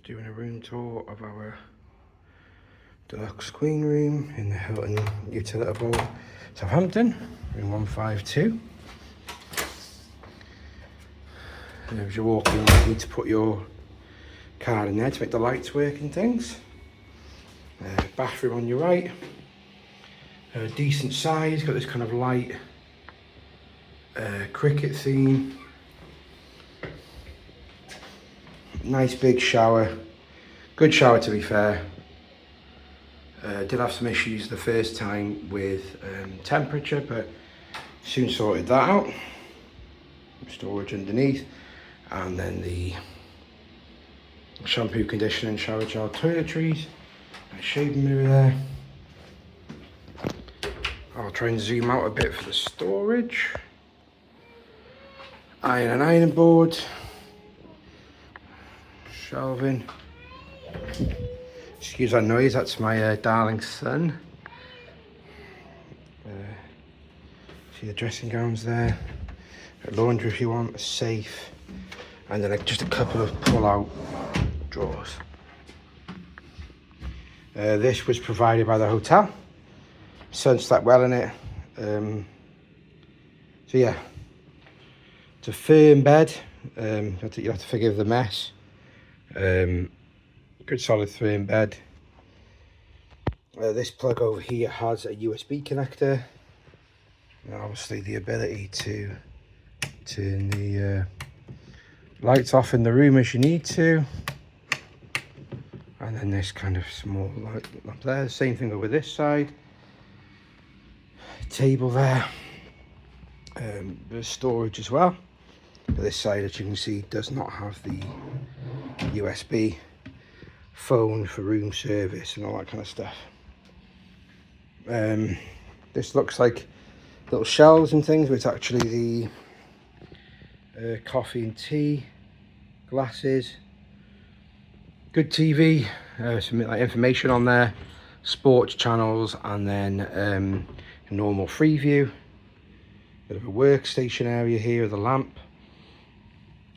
Just doing a room tour of our deluxe queen room in the Hilton Utilita Southampton, room 152. And as you walk in, you need to put your card in there to make the lights work and things. Bathroom on your right. Decent size, got this kind of light cricket theme. Nice big shower. Good shower, to be fair. Did have some issues the first time with temperature, but soon sorted that out. Storage underneath, and then the shampoo, conditioner and shower gel toiletries. A shaving mirror there. I'll try and zoom out a bit for the storage. Iron and ironing board. Shelving. Excuse that noise, that's my darling son. See the dressing gowns there. Laundry if you want, a safe. And then just a couple of pull-out drawers. This was provided by the hotel. Son slept well in it. So yeah, it's a firm bed. You have to forgive the mess. Good solid firm bed. This plug over here has a USB connector. And obviously the ability to turn the lights off in the room as you need to. And then this kind of small light lamp there. Same thing over this side. Table there. There's storage as well. But this side, as you can see, does not have the USB. Phone for room service and all that kind of stuff. This looks like little shelves and things, but it's actually the coffee and tea, glasses. Good TV, some like information on there, sports channels, and then a normal free view. Bit of a workstation area here with a lamp.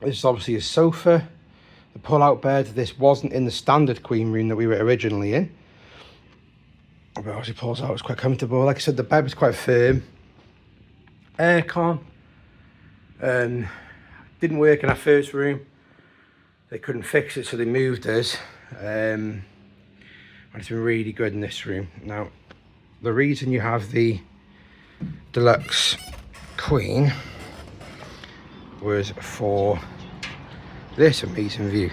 This is obviously a sofa, the pull-out bed. This wasn't in the standard queen room that we were originally in, but obviously pulls out, it's quite comfortable. Like I said, the bed was quite firm. Aircon didn't work in our first room. They couldn't fix it, so they moved us. And it's been really good in this room. Now, the reason you have the deluxe queen was for this amazing view.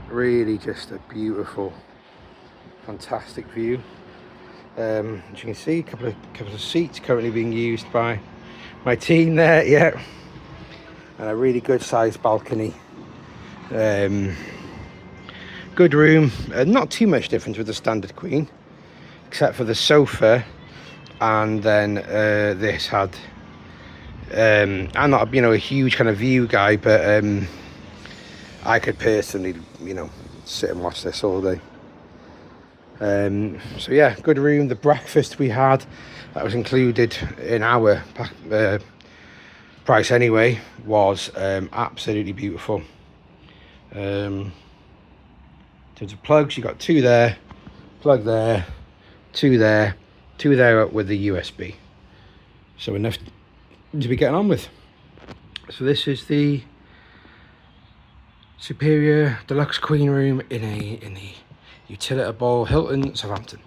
Really just a beautiful, fantastic view. As you can see, a couple of seats currently being used by my team there, yeah. And a really good sized balcony. Good room, not too much difference with the standard queen, except for the sofa. And then this had, I'm not, a huge kind of view guy, but I could personally, sit and watch this all day. So yeah, good room. The breakfast we had, that was included in our price anyway, was absolutely beautiful. In terms of plugs, you got two there, plug there, two there with the USB. So enough to be getting on with. So this is the superior deluxe queen room in the Utilita Hilton Southampton.